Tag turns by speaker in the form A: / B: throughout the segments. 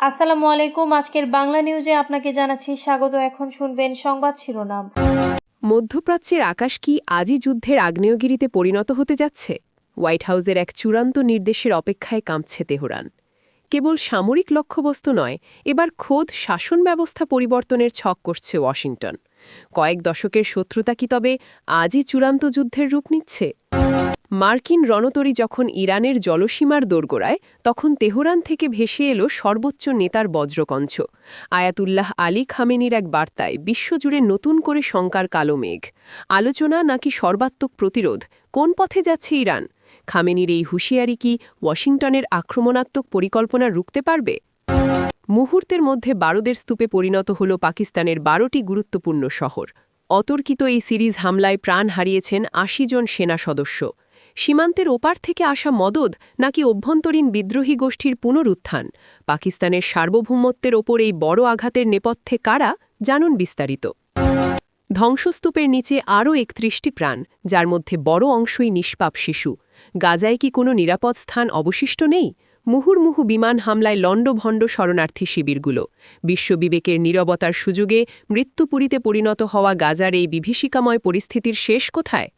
A: আসসালামু আলাইকুম। আজকের বাংলা নিউজে আপনাকে জানাচ্ছি স্বাগত। এখন শুনবেন সংবাদ শিরোনাম।
B: মধ্যপ্রাচ্যের আকাশ কি আজই যুদ্ধের আগ্নেয়গিরিতে পরিণত হতে যাচ্ছে? হোয়াইট হাউসের এক চূড়ান্ত নির্দেশের অপেক্ষায় কাঁপছে তেহরান। কেবল সামরিক লক্ষ্যবস্তু নয়, এবার খোদ শাসন ব্যবস্থা পরিবর্তনের ছক করছে ওয়াশিংটন। কয়েক দশকের শত্রুতা কি তবে আজই চূড়ান্ত যুদ্ধের রূপ নিচ্ছে? মার্কিন রণতরী যখন ইরানের জলসীমার দোরগোড়ায়, তখন তেহরান থেকে ভেসে এলো সর্বোচ্চ নেতার বজ্রকঞ্চ। আয়াতুল্লাহ আলী খামেনির এক বার্তায় বিশ্বজুড়ে নতুন করে শঙ্কার কালো মেঘ। আলোচনা নাকি সর্বাত্মক প্রতিরোধ, কোন পথে যাচ্ছে ইরান? খামেনির এই হুঁশিয়ারি কি ওয়াশিংটনের আক্রমণাত্মক পরিকল্পনা রুখতে পারবে? মুহূর্তের মধ্যে বারুদের স্তূপে পরিণত হল পাকিস্তানের 12টি গুরুত্বপূর্ণ শহর। অতর্কিত এই সিরিজ হামলায় প্রাণ হারিয়েছেন ৮০ জন সেনা সদস্য। সীমান্তের ওপার থেকে আসা মদদ নাকি অভ্যন্তরীণ বিদ্রোহী গোষ্ঠীর পুনরুত্থান? পাকিস্তানের সার্বভৌমত্বের ওপর এই বড় আঘাতের নেপথ্যে কারা, জানুন বিস্তারিত। ধ্বংসস্তূপের নিচে আরও ৩১টি প্রাণ, যার মধ্যে বড় অংশই নিষ্পাপ শিশু। গাজায় কি কোনো নিরাপদ স্থান অবশিষ্ট নেই? মুহুর্মুহু বিমান হামলায় লণ্ডভণ্ড শরণার্থী শিবিরগুলো। বিশ্ববিবেকের নীরবতার সুযোগে মৃত্যুপুরীতে পরিণত হওয়া গাজার এই বিভীষিকাময় পরিস্থিতির শেষ কোথায়?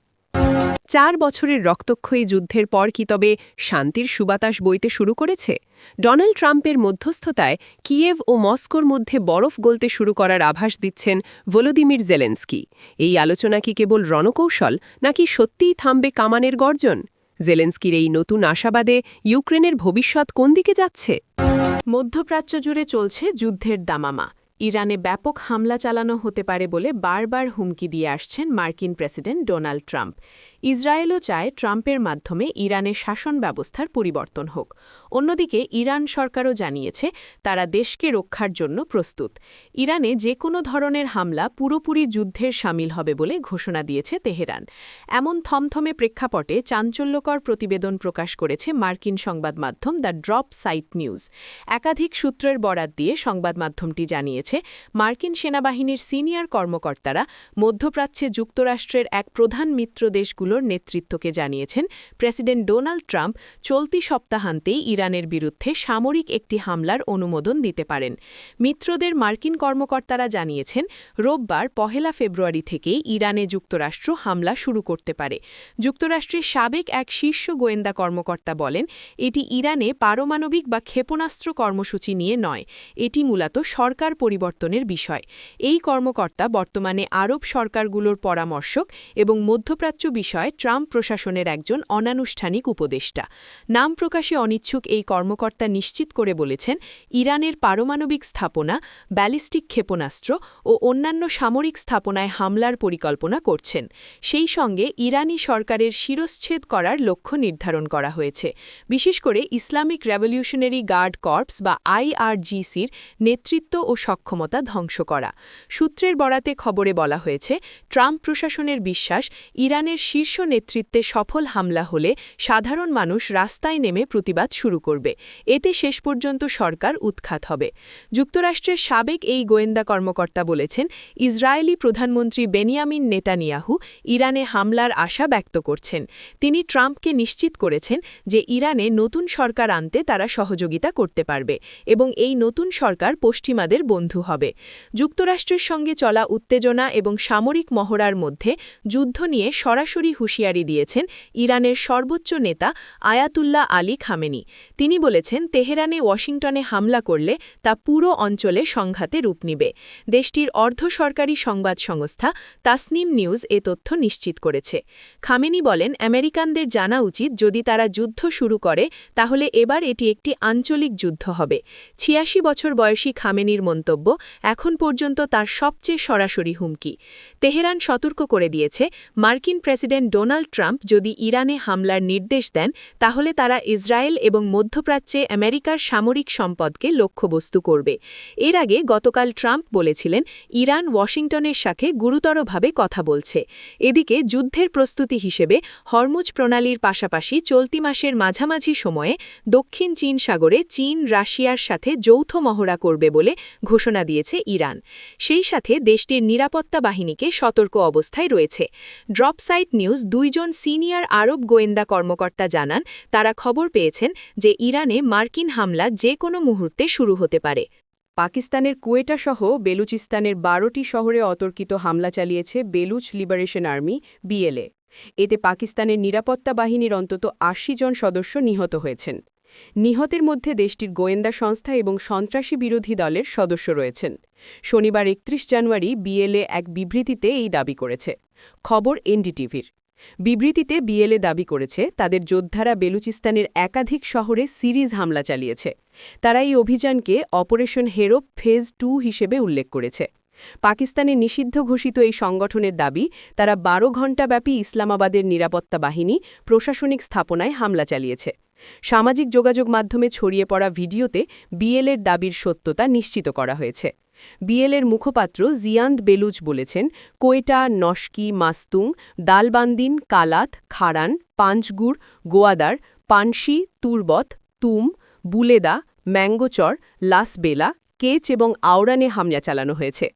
B: ৪ বছরের রক্তক্ষয়ী যুদ্ধের পর কি তবে শান্তির সুবাতাস বইতে শুরু করেছে? ডোনাল্ড ট্রাম্পের মধ্যস্থতায় কিয়েভ ও মস্কোর মধ্যে বরফ গলতে শুরু করার আভাস দিচ্ছেন ভলোদিমির জেলেনস্কি। এই আলোচনা কি কেবল রণকৌশল, নাকি সত্যিই থামবে কামানের গর্জন? জেলেনস্কির এই নতুন আশাবাদে ইউক্রেনের ভবিষ্যৎ কোন দিকে যাচ্ছে? মধ্যপ্রাচ্য জুড়ে চলছে যুদ্ধের দামামা। ইরানে ব্যাপক হামলা চালানো হতে পারে বলে বারবার হুমকি দিয়ে আসছেন মার্কিন প্রেসিডেন্ট ডোনাল্ড ট্রাম্প। ইসরায়েলও চায় ট্রাম্পের মাধ্যমে ইরানের শাসন ব্যবস্থার পরিবর্তন হোক। অন্যদিকে ইরান সরকারও জানিয়েছে তারা দেশকে রক্ষার জন্য প্রস্তুত। ইরানে যে কোনো ধরনের হামলা পুরোপুরি যুদ্ধের সামিল হবে বলে ঘোষণা দিয়েছে তেহরান। এমন থমথমে প্রেক্ষাপটে চাঞ্চল্যকর প্রতিবেদন প্রকাশ করেছে মার্কিন সংবাদ মাধ্যম দ্য ড্রপ সাইট নিউজ। একাধিক সূত্রের বরাত দিয়ে সংবাদ মাধ্যমটি জানিয়েছে, মার্কিন সেনাবাহিনীর সিনিয়র কর্মকর্তারা মধ্যপ্রাচ্যে যুক্তরাষ্ট্রের এক প্রধান মিত্র দেশগুলোর নেতৃত্বকে জানিয়েছেন প্রেসিডেন্ট ডোনাল্ড ট্রাম্প চলতি সপ্তাহান্তেই ইরানের বিরুদ্ধে সামরিক একটি হামলার অনুমোদন দিতে পারেন। মিত্রদের মার্কিন কর্মকর্তারা জানিয়েছেন, রোববার ১ ফেব্রুয়ারি থেকেই ইরানে যুক্তরাষ্ট্র হামলা শুরু করতে পারে। যুক্তরাষ্ট্রের সাবেক এক শীর্ষ গোয়েন্দা কর্মকর্তা বলেন, এটি ইরানে পারমাণবিক বা ক্ষেপণাস্ত্র কর্মসূচি নিয়ে নয়, এটি মূলত সরকার পরিবর্তনের বিষয়। এই কর্মকর্তা বর্তমানে আরব সরকারগুলোর পরামর্শক এবং মধ্যপ্রাচ্য বিষয়ে ট্রাম্প প্রশাসনের একজন অনানুষ্ঠানিক উপদেষ্টা। নাম প্রকাশে অনিচ্ছুক এই কর্মকর্তা নিশ্চিত করে বলেছেন, ইরানের পারমাণবিক স্থাপনা, ব্যালিস্টিক ক্ষেপণাস্ত্র ও অন্যান্য সামরিক স্থাপনায় হামলার পরিকল্পনা করছেন। সেই সঙ্গে ইরানি সরকারের শিরশ্ছেদ করার লক্ষ্য নির্ধারণ করা হয়েছে, বিশেষ করে ইসলামিক রেভলিউশনারি গার্ড কর্পস বা IRGCর নেতৃত্ব ও সক্ষমতা ধ্বংস করা। সূত্রের বরাতে খবরে বলা হয়েছে, ট্রাম্প প্রশাসনের বিশ্বাস, ইরানের শীর্ষ নেতৃত্বে সফল হামলা হলে সাধারণ মানুষ রাস্তায় নেমে প্রতিবাদ শুরু করবে। এতে শেষ পর্যন্ত সরকার উৎখাত হবে। যুক্তরাষ্ট্রের সাবেক এই গোয়েন্দা কর্মকর্তা বলেছেন, ইসরায়েলি প্রধানমন্ত্রী বেনিয়ামিন নেতানিয়াহু ইরানে হামলার আশা ব্যক্ত করছেন। তিনি ট্রাম্পকে নিশ্চিত করেছেন যে ইরানে নতুন সরকার আনতে তারা সহযোগিতা করতে পারবে এবং এই নতুন সরকার পশ্চিমাদের বন্ধু হবে। যুক্তরাষ্ট্রের সঙ্গে চলা উত্তেজনা এবং সামরিক মহড়ার মধ্যে যুদ্ধ নিয়ে সরাসরি হুঁশিয়ারি দিয়েছেন ইরানের সর্বোচ্চ নেতা আয়াতুল্লাহ আলী খামেনি। তিনি বলেছেন, তেহরানে ওয়াশিংটনে হামলা করলে তা পুরো অঞ্চলে সংঘাতে রূপ নিবে। দেশটির অর্ধসরকারি সংবাদ সংস্থা তাসনিম নিউজ এ তথ্য নিশ্চিত করেছে। খামেনি বলেন, আমেরিকানদের জানা উচিত যদি তারা যুদ্ধ শুরু করে তাহলে এবার এটি একটি আঞ্চলিক যুদ্ধ হবে। ৮৬ বছর বয়সী খামেনির মন্তব্য এখন পর্যন্ত তার সবচেয়ে সরাসরি হুমকি। তেহরান সতর্ক করে দিয়েছে, মার্কিন প্রেসিডেন্ট ডোনাল্ড ট্রাম্প যদি ইরানে হামলার নির্দেশ দেন তাহলে তারা ইসরায়েল এবং মধ্যপ্রাচ্যে আমেরিকার সামরিক সম্পদকে লক্ষ্যবস্তু করবে। এর আগে গতকাল ট্রাম্প বলেছিলেন, ইরান ওয়াশিংটনের সাথে গুরুতরভাবে কথা বলছে। এদিকে যুদ্ধের প্রস্তুতি হিসেবে হরমুজ প্রণালীর পাশাপাশি চলতি মাসের মাঝামাঝি সময়ে দক্ষিণ চীন সাগরে চীন রাশিয়ার সাথে যৌথ মহড়া করবে বলে ঘোষণা দিয়েছে ইরান। সেই সাথে দেশটির নিরাপত্তা বাহিনীকে সতর্ক অবস্থায় রয়েছে। ড্রপ সাইট নিউজ নিউজ 2 জন সিনিয়র আরব গোয়েন্দা কর্মকর্তা জানান তারা খবর পেয়েছেন যে ইরানে মার্কিন হামলা যে কোনো মুহূর্তে শুরু হতে পারে। পাকিস্তানের কুয়েটা সহ বেলুচিস্তানের 12টি শহরে অতর্কিত হামলা চালিয়েছে বেলুচ লিবারেশন আর্মি বিএলএ। এতে পাকিস্তানের নিরাপত্তা বাহিনীর অন্তত ৮০ জন সদস্য নিহত হয়েছেন। নিহতের মধ্যে দেশটির গোয়েন্দা সংস্থা এবং সন্ত্রাসী বিরোধী দলের সদস্য রয়েছেন। শনিবার ৩১ জানুয়ারি বিএলএ এক বিবৃতিতে এই দাবি করেছে। খবর এনডিটিভির। বিবৃতিতে বিএলএ দাবি করেছে তাদের যোদ্ধারা বেলুচিস্তানের একাধিক শহরে সিরিজ হামলা চালিয়েছে। তারা এই অভিযানকে অপারেশন হেরো ফেজ 2 হিসেবে উল্লেখ করেছে। পাকিস্তানের নিষিদ্ধ ঘোষিত এই সংগঠনের দাবি তারা ১২ ঘণ্টাব্যাপী ইসলামাবাদের নিরাপত্তা বাহিনী প্রশাসনিক স্থাপনায় হামলা চালিয়েছে। সামাজিক যোগাযোগ মাধ্যমে ছড়িয়ে পড়া ভিডিওতে বিএলএর দাবির সত্যতা নিশ্চিত করা হয়েছে। বিএলএর মুখপাত্র জিয়ান্দ বেলুচ বলেছেন, কোয়েটা, নস্কি, মাস্তুং, দালবান্দিন, কালাত, খারান, পাঞ্চগুড়, গোয়াদার, পানশি, তুরবত, তুম, বুলেদা, ম্যাঙ্গোচর, লাসবেলা, কেচ এবং আওরানে হামলা চালানো হয়েছে।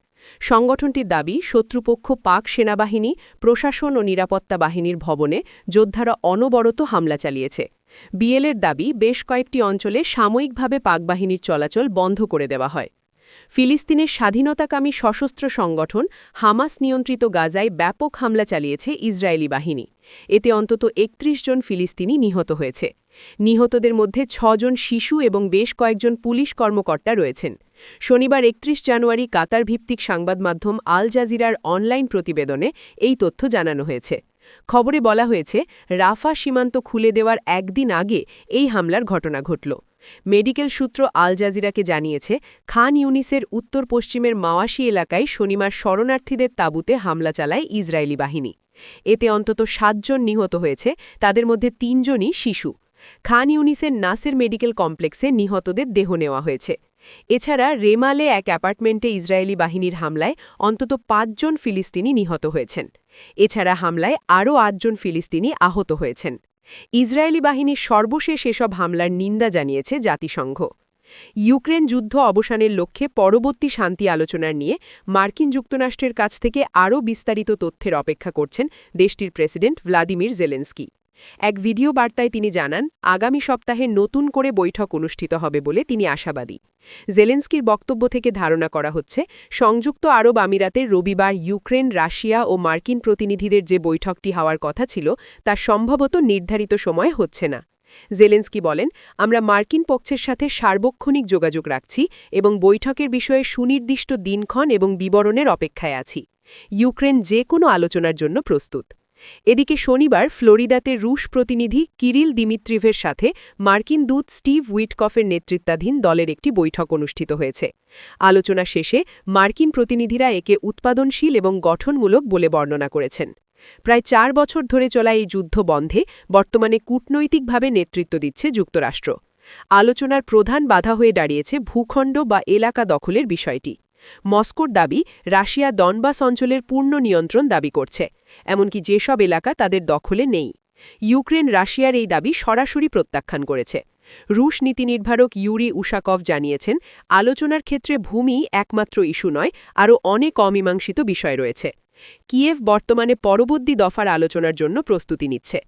B: সংগঠনটির দাবি শত্রুপক্ষ পাক সেনাবাহিনী, প্রশাসন ও নিরাপত্তা বাহিনীর ভবনে যোদ্ধারা অনবরত হামলা চালিয়েছে। বিএলএর দাবি বেশ কয়েকটি অঞ্চলে সাময়িকভাবে পাক বাহিনীর চলাচল বন্ধ করে দেওয়া হয়। ফিলিস্তিনের স্বাধীনতাকামী সশস্ত্র সংগঠন হামাস নিয়ন্ত্রিত গাজায় ব্যাপক হামলা চালিয়েছে ইসরায়েলি বাহিনী। এতে অন্তত ৩১ জন ফিলিস্তিনি নিহত হয়েছে। নিহতদের মধ্যে ৬ জন শিশু এবং বেশ কয়েকজন পুলিশ কর্মকর্তা রয়েছেন। শনিবার ৩১ জানুয়ারি কাতার ভিত্তিক সংবাদ মাধ্যম আল জাজিরার অনলাইন প্রতিবেদনে এই তথ্য জানানো হয়েছে। খবরে বলা হয়েছে রাফা সীমান্ত খুলে দেওয়ার একদিন আগে এই হামলার ঘটনা ঘটল। মেডিকেল সূত্র আল জাজিরাকে জানিয়েছে খান ইউনিসের উত্তর পশ্চিমের মাওয়াশি এলাকায় শনিবার শরণার্থীদের তাঁবুতে হামলা চালায় ইসরায়েলি বাহিনী। এতে অন্তত ৭ জন নিহত হয়েছে, তাদের মধ্যে ৩ জনই শিশু। খান ইউনিসের নাসের মেডিকেল কমপ্লেক্সে নিহতদের দেহ নেওয়া হয়েছে। এছাড়া রেমালে এক অ্যাপার্টমেন্টে ইসরায়েলি বাহিনীর হামলায় অন্তত ৫ জন ফিলিস্তিনি নিহত হয়েছেন। এছাড়া হামলায় আরও ৮ জন ফিলিস্তিনি আহত হয়েছেন। ইসরায়েলি বাহিনীর সর্বশেষ এসব হামলার নিন্দা জানিয়েছে জাতিসংঘ। ইউক্রেন যুদ্ধ অবসানের লক্ষ্যে পরবর্তী শান্তি আলোচনার নিয়ে মার্কিন যুক্তরাষ্ট্রের কাছ থেকে আরও বিস্তারিত তথ্যের অপেক্ষা করছেন দেশটির প্রেসিডেন্ট ভ্লাদিমির জেলেনস্কি। এক ভিডিও বার্তায় তিনি জানান আগামী সপ্তাহে নতুন করে বৈঠক অনুষ্ঠিত হবে বলে তিনি আশাবাদী। জেলেনস্কির বক্তব্য থেকে ধারণা করা হচ্ছে সংযুক্ত আরব আমিরাতের রবিবার ইউক্রেন, রাশিয়া ও মার্কিন প্রতিনিধিদের যে বৈঠকটি হওয়ার কথা ছিল তা সম্ভবত নির্ধারিত সময়ে হচ্ছে না। জেলেনস্কি বলেন, আমরা মার্কিন পক্ষের সাথে সার্বক্ষণিক যোগাযোগ রাখছি এবং বৈঠকের বিষয়ে সুনির্দিষ্ট দিনক্ষণ এবং বিবরণের অপেক্ষায় আছি। ইউক্রেন যে কোনো আলোচনার জন্য প্রস্তুত। এদিকে শনিবার ফ্লোরিদাতে রুশ প্রতিনিধি কিরিল দিমিত্রিভের সাথে মার্কিন দূত স্টিভ উইটকফের নেতৃত্বাধীন দলের একটি বৈঠক অনুষ্ঠিত হয়েছে। আলোচনা শেষে মার্কিন প্রতিনিধিরা একে উৎপাদনশীল এবং গঠনমূলক বলে বর্ণনা করেছেন। প্রায় ৪ বছর ধরে চলা এই যুদ্ধ বন্ধে বর্তমানে কূটনৈতিকভাবে নেতৃত্ব দিচ্ছে যুক্তরাষ্ট্র। আলোচনার প্রধান বাধা হয়ে দাঁড়িয়েছে ভূখণ্ড বা এলাকা দখলের বিষয়টি। মস্কোর দাবি রাশিয়া ডনবাস অঞ্চলের পূর্ণ নিয়ন্ত্রণ দাবি করছে, এমনকি যেসব এলাকা তাদের দখলে নেই। ইউক্রেন রাশিয়ার এই দাবি সরাসরি প্রত্যাখ্যান করেছে। রুশ নীতিনির্ধারক ইউরি উশাকভ জানিয়েছেন আলোচনার ক্ষেত্রে ভূমি একমাত্র ইস্যু নয়, আরও অনেক অমীমাংসিত বিষয় রয়েছে। কিয়েভ বর্তমানে পরবর্তী দফার আলোচনার জন্য প্রস্তুতি নিচ্ছে।